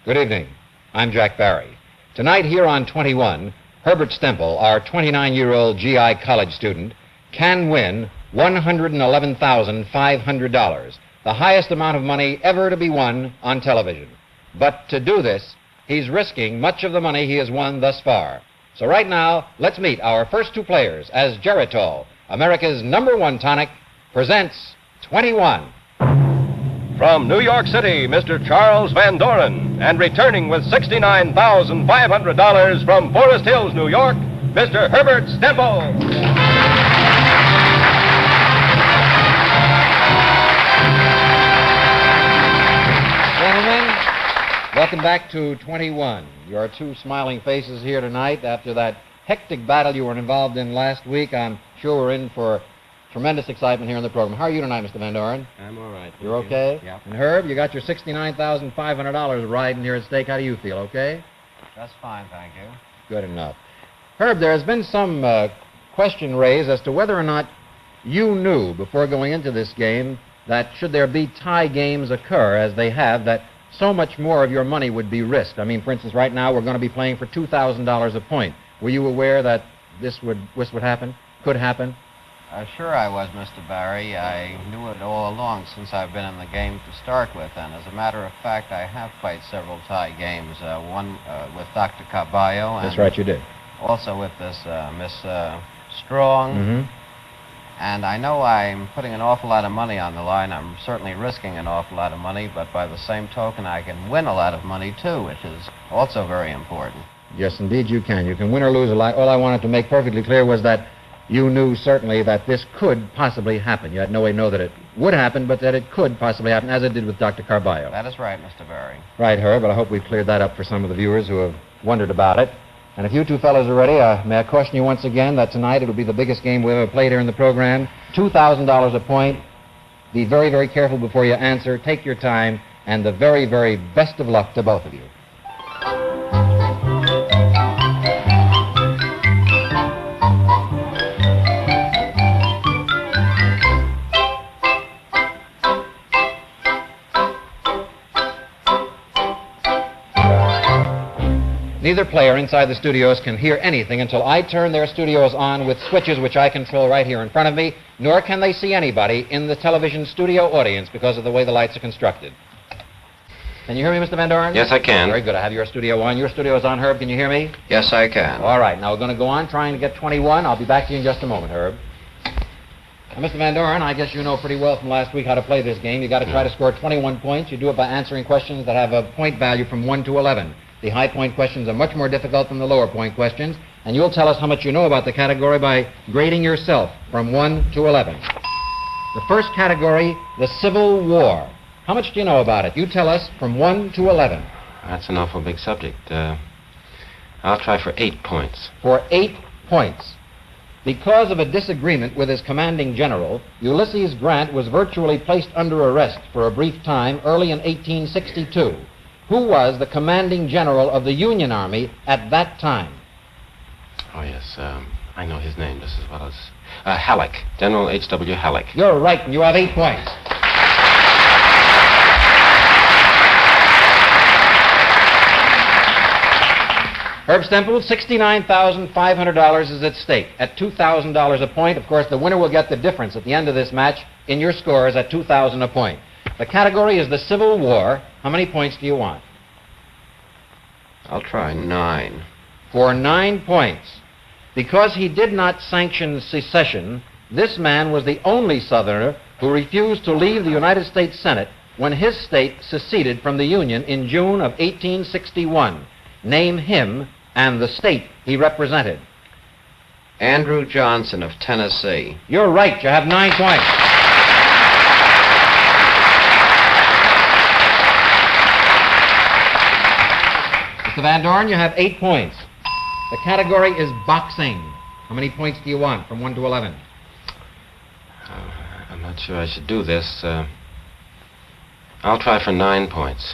Good evening. I'm Jack Barry. Tonight here on 21, Herbert Stemple, our 29-year-old GI college student, can win $111,500, the highest amount of money ever to be won on television. But to do this, he's risking much of the money he has won thus far. So right now, let's meet our first two players as Geritol, America's #1 tonic, presents 21. From New York City, Mr. Charles Van Doren, and returning with $69,500 from Forest Hills, New York, Mr. Herbert Stemple. Gentlemen, welcome back to 21. Your two smiling faces here tonight after that hectic battle you were involved in last week. I'm sure we're in for tremendous excitement here in the program. How are you tonight, Mr. Van Doren? I'm all right. You're okay? Yeah. And Herb, you got your $69,500 riding here at stake. How do you feel, okay? That's fine, thank you. Good enough. Herb, there has been some question raised as to whether or not you knew before going into this game that should there be tie games occur, as they have, that so much more of your money would be risked. I mean, for instance, right now we're going to be playing for $2,000 a point. Were you aware that this would happen, could happen? Sure I was, Mr. Barry. I knew it all along since I've been in the game to start with, and as a matter of fact, I have played several tie games, one with Dr. Carballo. That's right, you did. Also with this Miss Strong. Mm-hmm. And I know I'm putting an awful lot of money on the line. I'm certainly risking an awful lot of money, but by the same token, I can win a lot of money, too, which is also very important. Yes, indeed you can. You can win or lose a lot. All I wanted to make perfectly clear was that you knew certainly that this could possibly happen. You had no way to know that it would happen, but that it could possibly happen, as it did with Dr. Carballo. That is right, Mr. Barry. Right, Herb, but I hope we've cleared that up for some of the viewers who have wondered about it. And if you two fellows are ready, may I caution you once again that tonight it'll be the biggest game we've ever played here in the program. $2,000 a point. Be very, very careful before you answer. Take your time, and the very, very best of luck to both of you. Neither player inside the studios can hear anything until I turn their studios on with switches which I control right here in front of me, nor can they see anybody in the television studio audience because of the way the lights are constructed. Can you hear me, Mr. Van Doren? Yes, I can. Very good. I have your studio on. Your studio is on, Herb. Can you hear me? Yes, I can. All right. Now we're going to go on trying to get 21. I'll be back to you in just a moment, Herb. Now, Mr. Van Doren, I guess you know pretty well from last week how to play this game. You've got to try to score 21 points. You do it by answering questions that have a point value from 1 to 11. The high point questions are much more difficult than the lower point questions, and you'll tell us how much you know about the category by grading yourself from 1 to 11. The first category, the Civil War. How much do you know about it? You tell us from 1 to 11. That's an awful big subject. I'll try for 8 points. For 8 points. Because of a disagreement with his commanding general, Ulysses Grant was virtually placed under arrest for a brief time early in 1862. Who was the commanding general of the Union Army at that time? Oh, yes. I know his name just as well as... Halleck. General H.W. Halleck. You're right, and you have 8 points. Herb Stemple, $69,500 is at stake at $2,000 a point. Of course, the winner will get the difference at the end of this match in your scores at $2,000 a point. The category is the Civil War. How many points do you want? I'll try 9. For 9 points. Because he did not sanction secession, this man was the only Southerner who refused to leave the United States Senate when his state seceded from the Union in June of 1861. Name him and the state he represented. Andrew Johnson of Tennessee. You're right. You have 9 points. Mr. Van Doren, you have 8 points. The category is boxing. How many points do you want from 1 to 11? I'm not sure I should do this. I'll try for 9 points.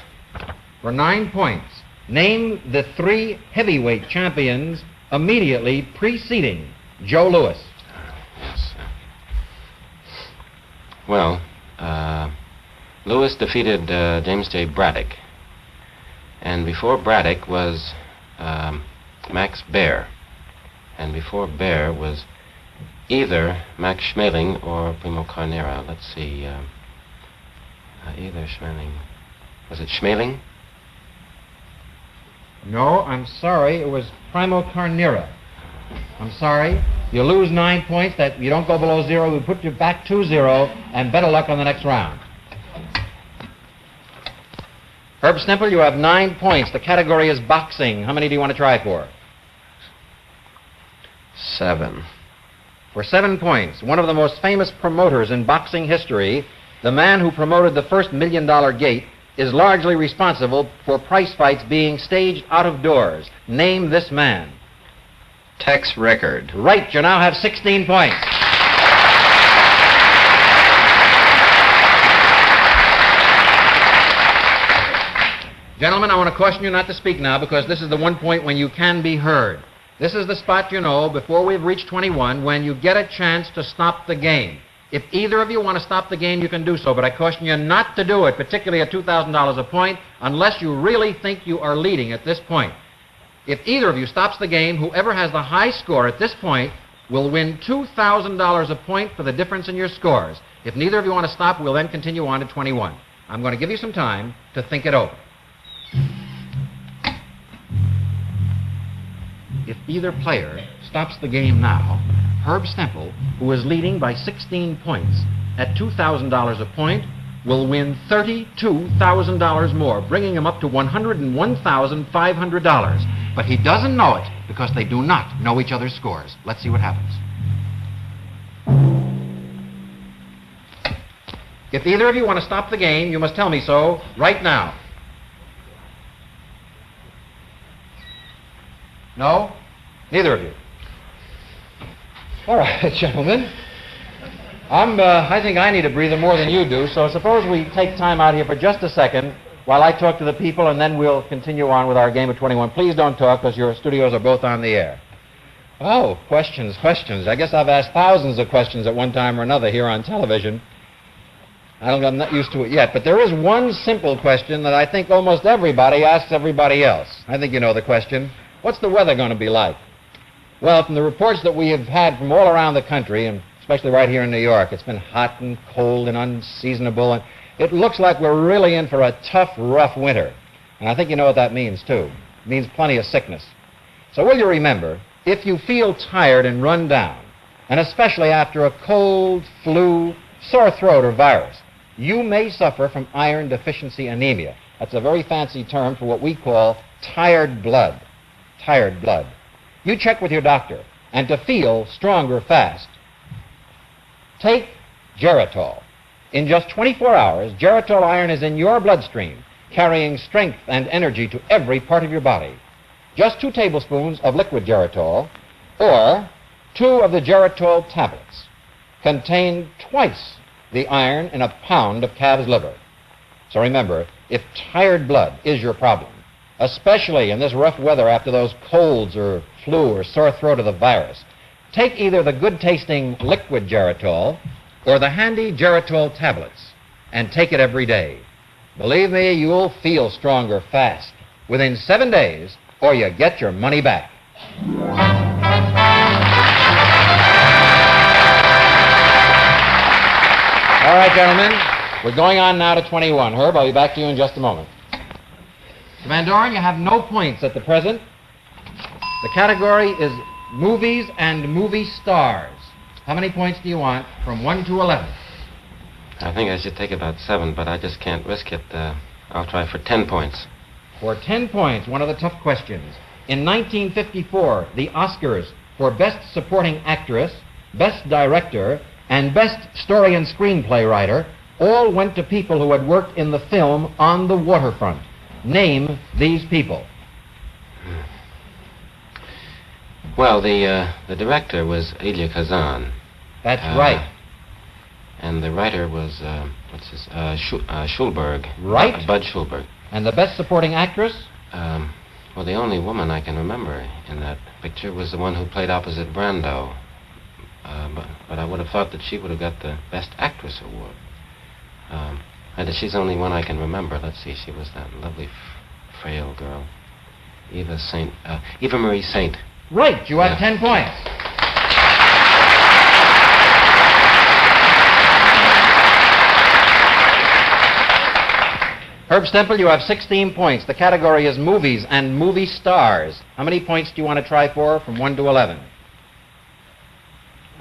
For 9 points, name the 3 heavyweight champions immediately preceding Joe Louis. Yes. Well, Louis defeated James J. Braddock. And before Braddock was Max Baer. And before Baer was either Max Schmeling or Primo Carnera. Let's see. Either Schmeling. Was it Schmeling? No, I'm sorry. It was Primo Carnera. I'm sorry. You lose 9 points. That you don't go below 0. We put you back to 0, and better luck on the next round. Herb Stemple, you have 9 points. The category is boxing. How many do you want to try for? 7. For 7 points, one of the most famous promoters in boxing history, the man who promoted the first $1 Million Gate, is largely responsible for prize fights being staged out of doors. Name this man. Tex Rickard. Right, you now have 16 points. Gentlemen, I want to caution you not to speak now because this is the one point when you can be heard. This is the spot, you know, before we've reached 21, when you get a chance to stop the game. If either of you want to stop the game, you can do so, but I caution you not to do it, particularly at $2,000 a point, unless you really think you are leading at this point. If either of you stops the game, whoever has the high score at this point will win $2,000 a point for the difference in your scores. If neither of you want to stop, we'll then continue on to 21. I'm going to give you some time to think it over. If either player stops the game now, Herb Stemple, who is leading by 16 points at $2,000 a point, will win $32,000 more, bringing him up to $101,500. But he doesn't know it because they do not know each other's scores. Let's see what happens. If either of you want to stop the game, you must tell me so right now. No? Neither of you. All right, gentlemen. I think I need a breather more than you do, so suppose we take time out here for just a second while I talk to the people, and then we'll continue on with our game of 21. Please don't talk, because your studios are both on the air. Oh, questions. I guess I've asked thousands of questions at one time or another here on television. I'm not used to it yet, but there is one simple question that I think almost everybody asks everybody else. I think you know the question. What's the weather going to be like? Well, from the reports that we have had from all around the country, and especially right here in New York, it's been hot and cold and unseasonable, and it looks like we're really in for a tough, rough winter. And I think you know what that means, too. It means plenty of sickness. So will you remember, if you feel tired and run down, and especially after a cold, flu, sore throat, or virus, you may suffer from iron deficiency anemia. That's a very fancy term for what we call tired blood. Tired blood. You check with your doctor, and to feel stronger fast, take Geritol. In just 24 hours, Geritol iron is in your bloodstream, carrying strength and energy to every part of your body. Just 2 tablespoons of liquid Geritol, or 2 of the Geritol tablets, contain twice the iron in a pound of calf's liver. So remember, if tired blood is your problem, especially in this rough weather after those colds or flu or sore throat of the virus, take either the good-tasting liquid Geritol or the handy Geritol tablets and take it every day. Believe me, you'll feel stronger fast within 7 days, or you get your money back. All right, gentlemen, we're going on now to 21. Herb, I'll be back to you in just a moment. Van Doren, you have no points at the present. The category is movies and movie stars. How many points do you want from 1 to 11? I think I should take about 7, but I just can't risk it. I'll try for 10 points. For 10 points, one of the tough questions. In 1954, the Oscars for Best Supporting Actress, Best Director, and Best Story and Screenplay Writer all went to people who had worked in the film On the Waterfront. Name these people. Well, the director was Elia Kazan. That's right. And the writer was, Schulberg. Right. Bud Schulberg. And the Best Supporting Actress? Well, the only woman I can remember in that picture was the one who played opposite Brando. But I would have thought that she would have got the Best Actress award. And she's the only one I can remember. Let's see, she was that lovely frail girl. Eva Marie Saint. Right, you have Yeah. 10 points. Herb Stempel, you have 16 points. The category is movies and movie stars. How many points do you want to try for from 1 to 11?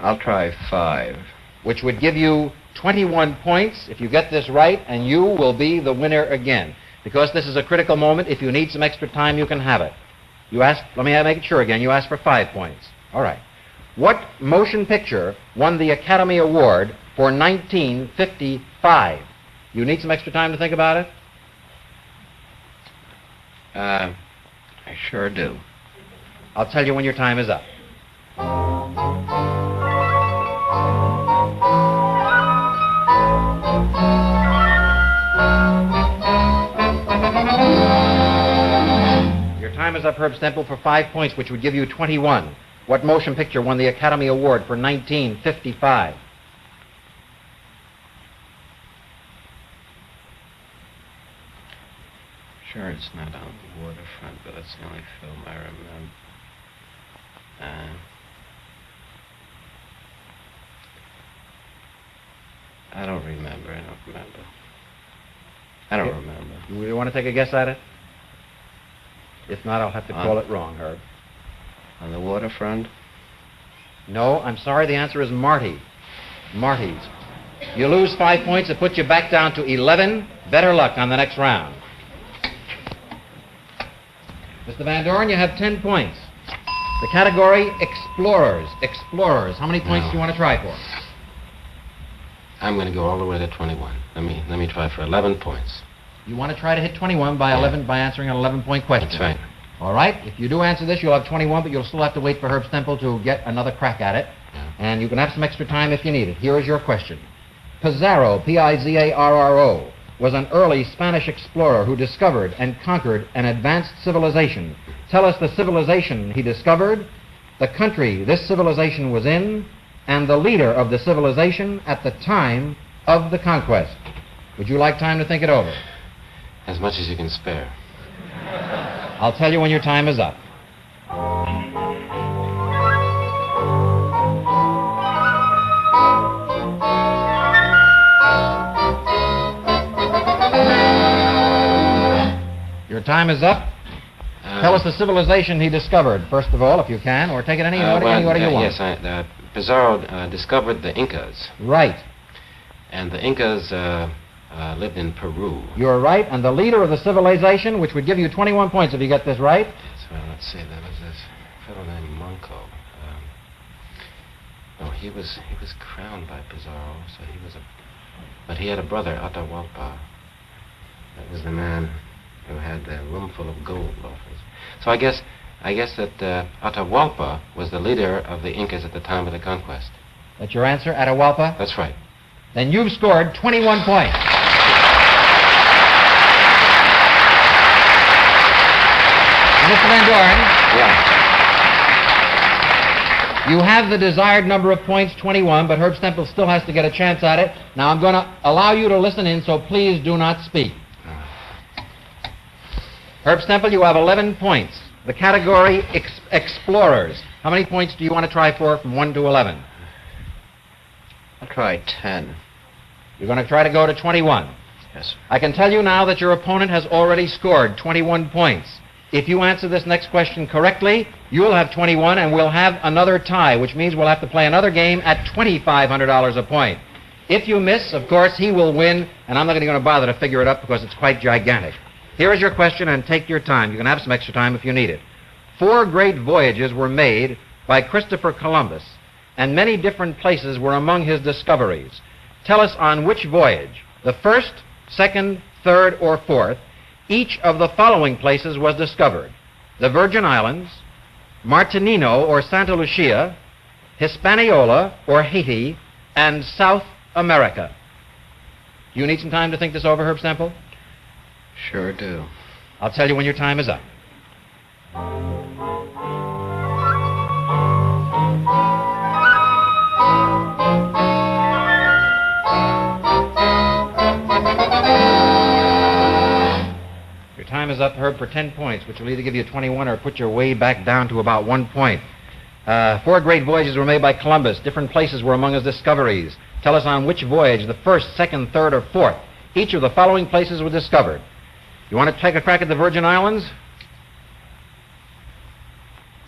I'll try 5. Which would give you 21 points if you get this right, and you will be the winner again. Because this is a critical moment, if you need some extra time, you can have it. You asked, let me make it sure again, you asked for 5 points. All right. What motion picture won the Academy Award for 1955? You need some extra time to think about it? I sure do. I'll tell you when your time is up. Your time is up, Herb Stempel, for 5 points, which would give you 21. What motion picture won the Academy Award for 1955? Sure, it's not on the waterfront, but that's the only film I remember. I don't remember. You want to take a guess at it? If not, I'll have to call it wrong, Herb. On the waterfront? No, I'm sorry, the answer is Marty. Marty's. You lose 5 points, it puts you back down to 11. Better luck on the next round. Mr. Van Doren, you have 10 points. The category, explorers. Explorers. How many points No. do you want to try for? I'm going to go all the way to 21. Let me try for 11 points. You want to try to hit 21 by 11 by answering an 11-point question. That's right. All right. If you do answer this, you'll have 21, but you'll still have to wait for Herb Stempel to get another crack at it. Yeah. And you can have some extra time if you need it. Here is your question. Pizarro, Pizarro, was an early Spanish explorer who discovered and conquered an advanced civilization. Tell us the civilization he discovered, the country this civilization was in, and the leader of the civilization at the time of the conquest. Would you like time to think it over? As much as you can spare. I'll tell you when your time is up. Your time is up. Tell us the civilization he discovered, first of all, if you can, or take it any order you want. Yes, Pizarro discovered the Incas, Right. and the Incas lived in Peru. You're right. And the leader of the civilization, which would give you 21 points if you get this right. So let's see, there was this fellow named Manco. He was crowned by Pizarro, so but he had a brother, Atahualpa. That was the man who had the room full of gold loafers. So I guess that Atahualpa was the leader of the Incas at the time of the conquest. That's your answer, Atahualpa? That's right. Then you've scored 21 points. Mr. Van Doren, Yeah. you have the desired number of points, 21, but Herb Stempel still has to get a chance at it. Now I'm going to allow you to listen in, so please do not speak. Herb Stempel, you have 11 points. The category, explorers. How many points do you want to try for from 1 to 11? I'll try 10. You're going to try to go to 21. Yes, sir. I can tell you now that your opponent has already scored 21 points. If you answer this next question correctly, you'll have 21 and we'll have another tie, which means we'll have to play another game at $2,500 a point. If you miss, of course, he will win, and I'm not going to bother to figure it up because it's quite gigantic. Here is your question, and take your time. You can have some extra time if you need it. 4 great voyages were made by Christopher Columbus, and many different places were among his discoveries. Tell us on which voyage, the first, second, third, or fourth, each of the following places was discovered: the Virgin Islands, Martinino or Santa Lucia, Hispaniola or Haiti, and South America. Do you need some time to think this over, Herb Stempel? Sure do. I'll tell you when your time is up. Your time is is up, Herb, for 10 points, which will either give you 21 or put your way back down to about 1 point. 4 great voyages were made by Columbus. Different places were among his discoveries. Tell us on which voyage, the first, second, third, or fourth, each of the following places were discovered. You want to take a crack at the Virgin Islands?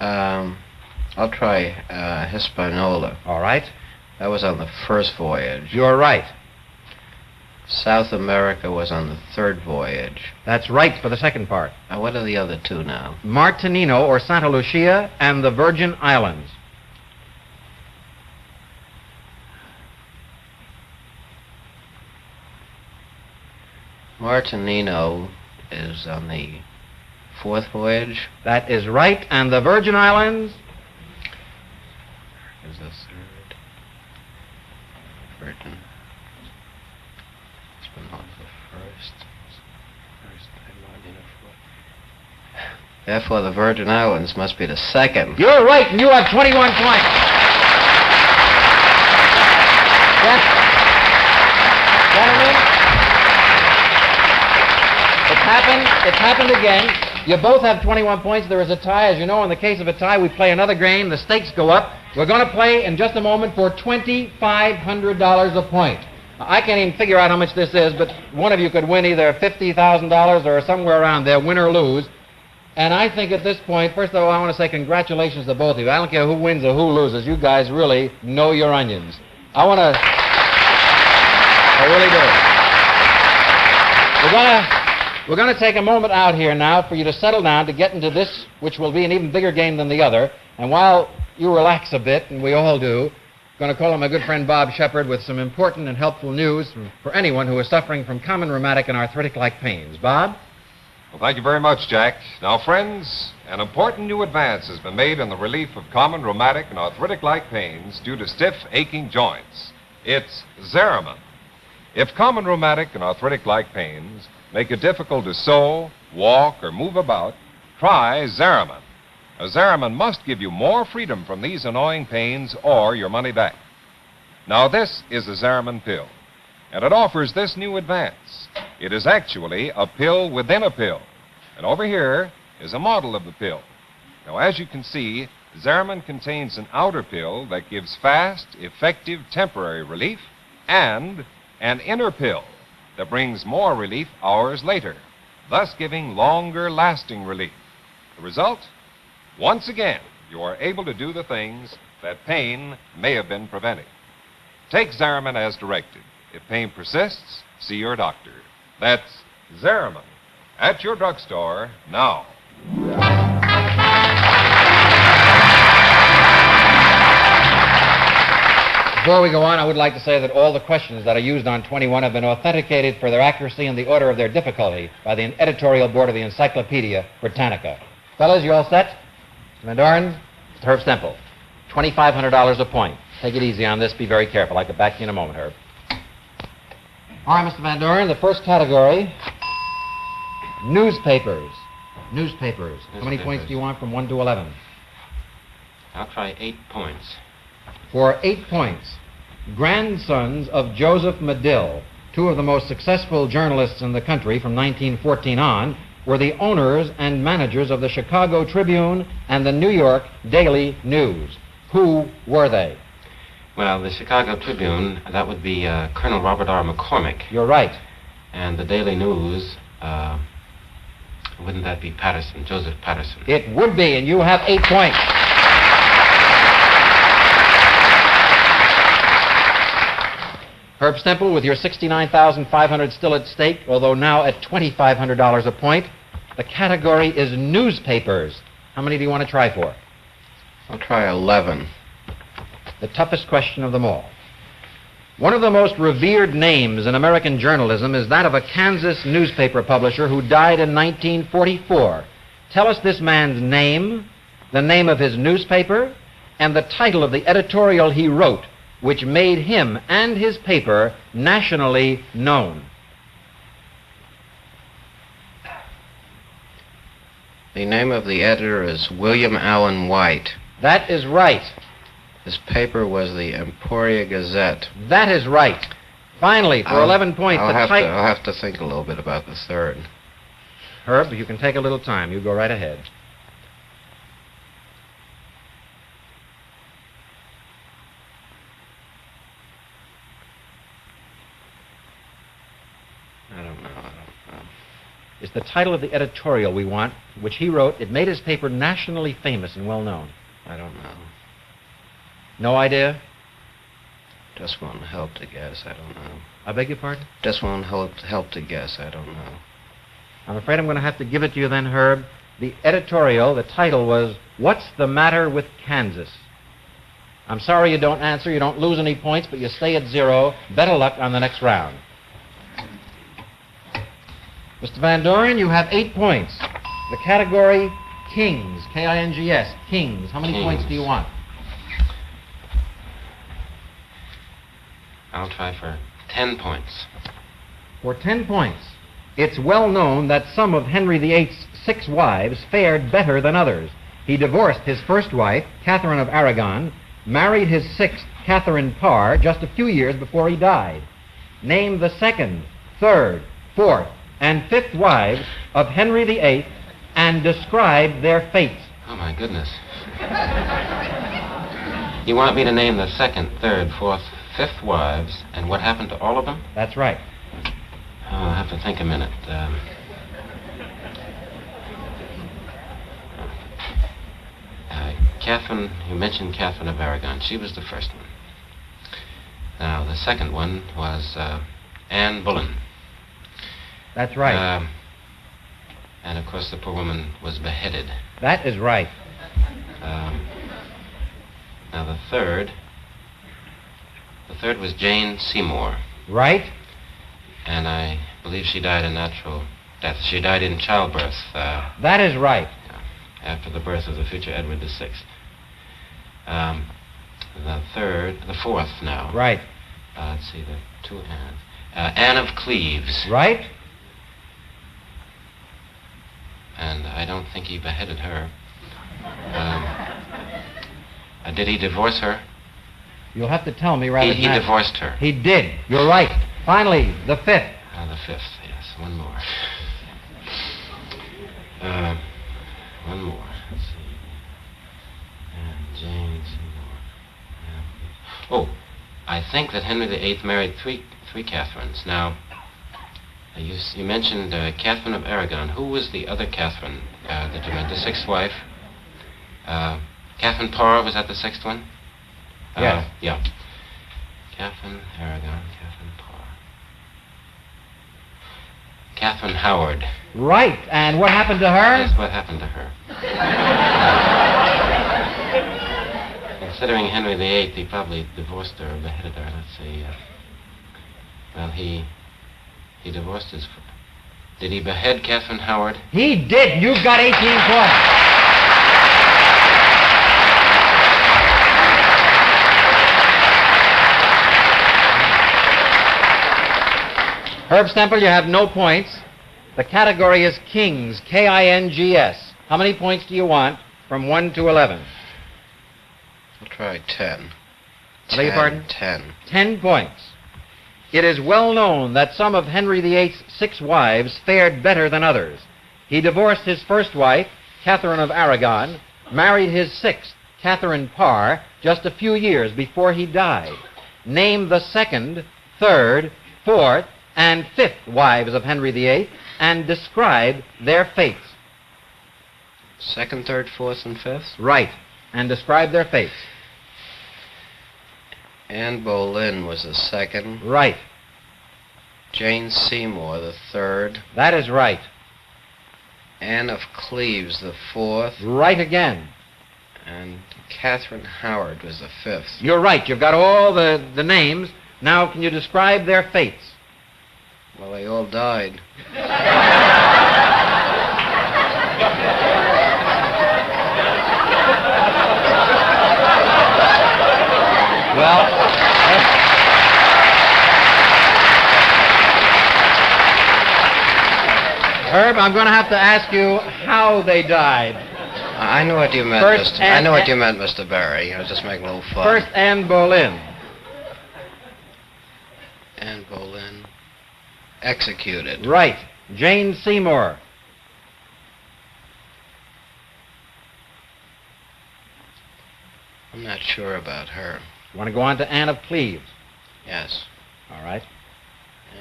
I'll try Hispaniola. All right. That was on the first voyage. You're right. South America was on the third voyage. That's right for the second part. What are the other two now? Martinino or Santa Lucia and the Virgin Islands. Martinino is on the fourth voyage. That is right. And the Virgin Islands? Is the third. Virgin. Hispaniola first. Therefore, the Virgin Islands must be the second. You're right, and you have 21 points. Yes. Gentlemen, it's happened again. You both have 21 points. There is a tie. As you know, in the case of a tie, we play another game. The stakes go up. We're going to play in just a moment for $2,500 a point. I can't even figure out how much this is, but one of you could win either $50,000 or somewhere around there, win or lose. And I think at this point, first of all, I want to say congratulations to both of you. I don't care who wins or who loses. You guys really know your onions. I really do. We're going to take a moment out here now for you to settle down to get into this, which will be an even bigger game than the other. And while you relax a bit, and we all do, I'm going to call on my good friend Bob Shepard with some important and helpful news for anyone who is suffering from common rheumatic and arthritic-like pains. Bob? Well, thank you very much, Jack. Now, friends, an important new advance has been made in the relief of common rheumatic and arthritic-like pains due to stiff, aching joints. It's Zeramin. If common rheumatic and arthritic-like pains make it difficult to sew, walk, or move about, try Zeramin. Now, Zeramin must give you more freedom from these annoying pains or your money back. Now, this is a Zeramin pill, and it offers this new advance. It is actually a pill within a pill. And over here is a model of the pill. Now, as you can see, Zeramin contains an outer pill that gives fast, effective temporary relief, and an inner pill that brings more relief hours later, thus giving longer-lasting relief. The result? Once again, you are able to do the things that pain may have been preventing. Take Zeramin as directed. If pain persists, see your doctor. That's Zeramin at your drugstore now. Before we go on, I would like to say that all the questions that are used on 21 have been authenticated for their accuracy and the order of their difficulty by the editorial board of the Encyclopedia Britannica. Fellas, you all set? Mr. Van Doren, Mr. Herb Stempel. $2,500 a point. Take it easy on this. Be very careful. I'll get back to you in a moment, Herb. All right, Mr. Van Doren, the first category, newspapers. Newspapers. How many points do you want from 1 to 11? I'll try 8 points. For 8 points, grandsons of Joseph Medill, two of the most successful journalists in the country from 1914 on, were the owners and managers of the Chicago Tribune and the New York Daily News. Who were they? Well, the Chicago Tribune, that would be Colonel Robert R. McCormick. You're right. And the Daily News, wouldn't that be Patterson, Joseph Patterson? It would be, and you have 8 points. Herb Stempel, with your $69,500 still at stake, although now at $2,500 a point, the category is newspapers. How many do you want to try for? I'll try 11. The toughest question of them all. One of the most revered names in American journalism is that of a Kansas newspaper publisher who died in 1944. Tell us this man's name, the name of his newspaper, and the title of the editorial he wrote, which made him and his paper nationally known. The name of the editor is William Allen White. That is right. His paper was the Emporia Gazette. That is right. Finally, for 11 points, I'll have to think a little bit about the third. Herb, you can take a little time. You go right ahead. I don't know. It's the title of the editorial we want, which he wrote. It made his paper nationally famous and well known. I don't know. No idea? Just won't help to guess. I don't know. I beg your pardon? Just won't help to guess. I don't know. I'm afraid I'm going to have to give it to you then, Herb. The editorial, the title was, What's the Matter with Kansas? I'm sorry you don't answer. You don't lose any points, but you stay at 0. Better luck on the next round. Mr. Van Doren, you have 8 points. The category, Kings, K-I-N-G-S, Kings. How many points do you want? I'll try for 10 points. For 10 points. It's well known that some of Henry VIII's 6 wives fared better than others. He divorced his first wife, Catherine of Aragon, married his 6th, Catherine Parr, just a few years before he died. Name the 2nd, 3rd, 4th, and 5th wives of Henry VIII and describe their fates. Oh, my goodness. You want me to name the 2nd, 3rd, 4th, 5th wives, and what happened to all of them? That's right. Oh, I'll have to think a minute. Catherine, you mentioned Catherine of Aragon. She was the first one. Now, the second one was Anne Boleyn. That's right. And, of course, the poor woman was beheaded. That is right. Now, the third was Jane Seymour. Right. And I believe she died a natural death. She died in childbirth. That is right. After the birth of the future Edward VI. The fourth now. Right. Let's see, the 2 Annes. Anne of Cleves. Right. And I don't think he beheaded her. Did he divorce her? You'll have to tell me rather He than that. divorced her. He did. You're right. Finally, the 5th. The 5th, yes. One more. One more. Let's see. Jane Seymour. Oh, I think that Henry VIII married three Catherines. Now, you mentioned Catherine of Aragon. Who was the other Catherine that you meant? The 6th wife? Catherine Parr, was that the 6th one? Yes. Yeah. Catherine Aragon, Catherine Parr. Catherine Howard. Right. And what happened to her? Yes, what happened to her? Considering Henry VIII, he probably divorced her or beheaded her. Let's see. Well, he divorced his... Did he behead Catherine Howard? He did. You've got 18 points. Herb Stempel, you have no points. The category is Kings, K-I-N-G-S. How many points do you want from 1 to 11? I'll try 10. I beg your pardon? 10. 10 points. It is well known that some of Henry VIII's 6 wives fared better than others. He divorced his first wife, Catherine of Aragon, married his 6th, Catherine Parr, just a few years before he died. Name the 2nd, 3rd, 4th, and 5th wives of Henry VIII and describe their fates. 2nd, 3rd, 4th, and 5th? Right. And describe their fates. Anne Boleyn was the 2nd. Right. Jane Seymour the 3rd. That is right. Anne of Cleves the 4th. Right again. And Catherine Howard was the 5th. You're right. You've got all the names. Now, can you describe their fates? Well, they all died. Well, Herb, I'm going to have to ask you how they died. I know what you meant, First, I know what you meant, Mr. Barry. I was just making a little fun. First, Anne Boleyn. Anne Boleyn executed. Right. Jane Seymour. sure about her. You want to go on to Anne of Cleves? Yes. All right.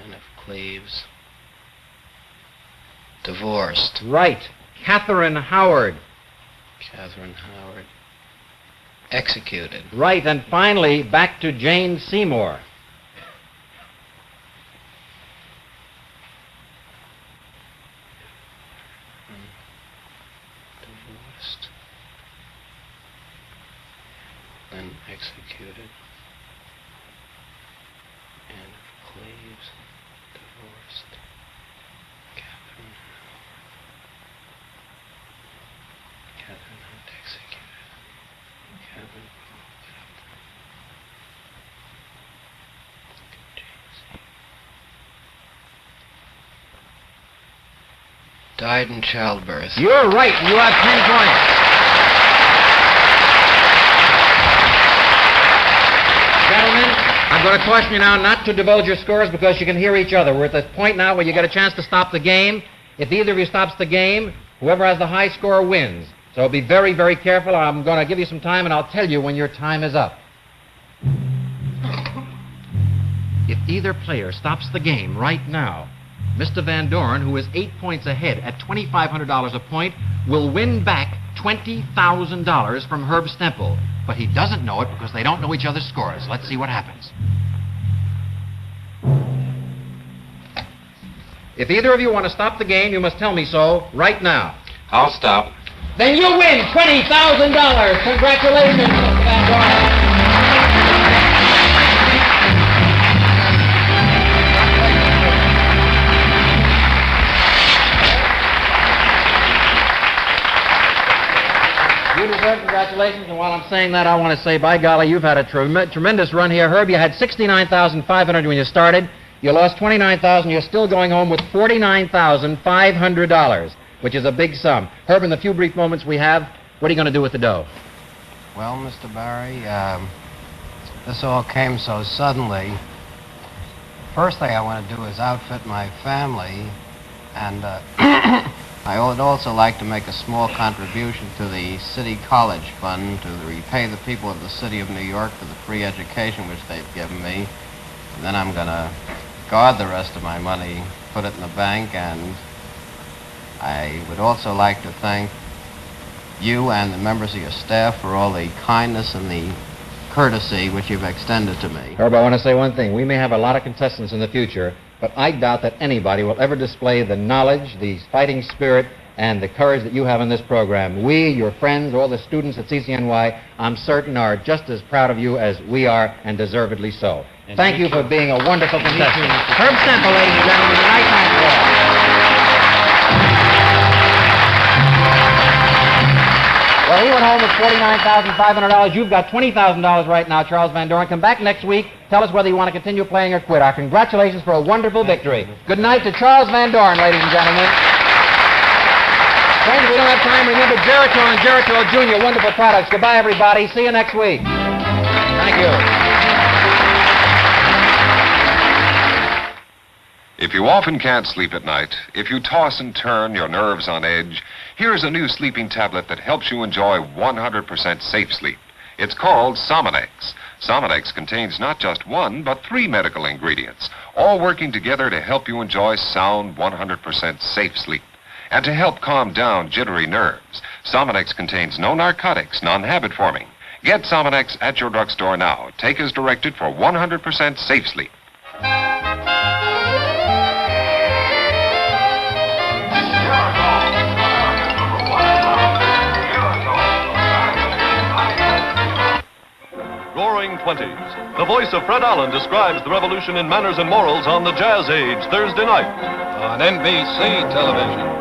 Anne of Cleves. Divorced. Right. Catherine Howard. Catherine Howard. Executed. Right. And finally, back to Jane Seymour. Divorced. Then executed. Anne of Cleves. Divorced. Catherine Howard. Catherine Howard executed. Catherine died in childbirth. You're right. You have 10 points. Gentlemen, I'm going to caution you now not to divulge your scores because you can hear each other. We're at the point now where you get a chance to stop the game. If either of you stops the game, whoever has the high score wins. So be very, very careful. I'm going to give you some time, and I'll tell you when your time is up. If either player stops the game right now, Mr. Van Doren, who is 8 points ahead at $2,500 a point, will win back $20,000 from Herb Stempel. But he doesn't know it because they don't know each other's scores. Let's see what happens. If either of you want to stop the game, you must tell me so right now. I'll stop. Then you win $20,000. Congratulations, Mr. Van Doren. You deserve congratulations, and while I'm saying that, I want to say, by golly, you've had a tremendous run here. Herb, you had $69,500 when you started. You lost $29,000. You're still going home with $49,500, which is a big sum. Herb, in the few brief moments we have, what are you going to do with the dough? Well, Mr. Barry, this all came so suddenly. First thing I want to do is outfit my family, and I would also like to make a small contribution to the City College Fund to repay the people of the City of New York for the free education which they've given me. And then I'm going to guard the rest of my money, put it in the bank, and I would also like to thank you and the members of your staff for all the kindness and the courtesy which you've extended to me. Herb, I want to say one thing. We may have a lot of contestants in the future, but I doubt that anybody will ever display the knowledge, the fighting spirit, and the courage that you have in this program. We, your friends, all the students at CCNY, I'm certain are just as proud of you as we are, and deservedly so. Thank you for being a wonderful contestant. Herb Stempel, ladies and gentlemen, a nice night for all. Well, he went home with $49,500. You've got $20,000 right now, Charles Van Doren. Come back next week. Tell us whether you want to continue playing or quit. Our congratulations for a wonderful victory. Good night to Charles Van Doren, ladies and gentlemen. Friends, we don't have time. Remember Geritol and Geritol Jr., wonderful products. Goodbye, everybody. See you next week. Thank you. If you often can't sleep at night, if you toss and turn, your nerves on edge, here's a new sleeping tablet that helps you enjoy 100% safe sleep. It's called Sominex. Sominex contains not just one, but 3 medical ingredients, all working together to help you enjoy sound 100% safe sleep. And to help calm down jittery nerves, Sominex contains no narcotics, non-habit forming. Get Sominex at your drugstore now. Take as directed for 100% safe sleep. Roaring Twenties. The voice of Fred Allen describes the revolution in manners and morals on the Jazz Age Thursday night on NBC television.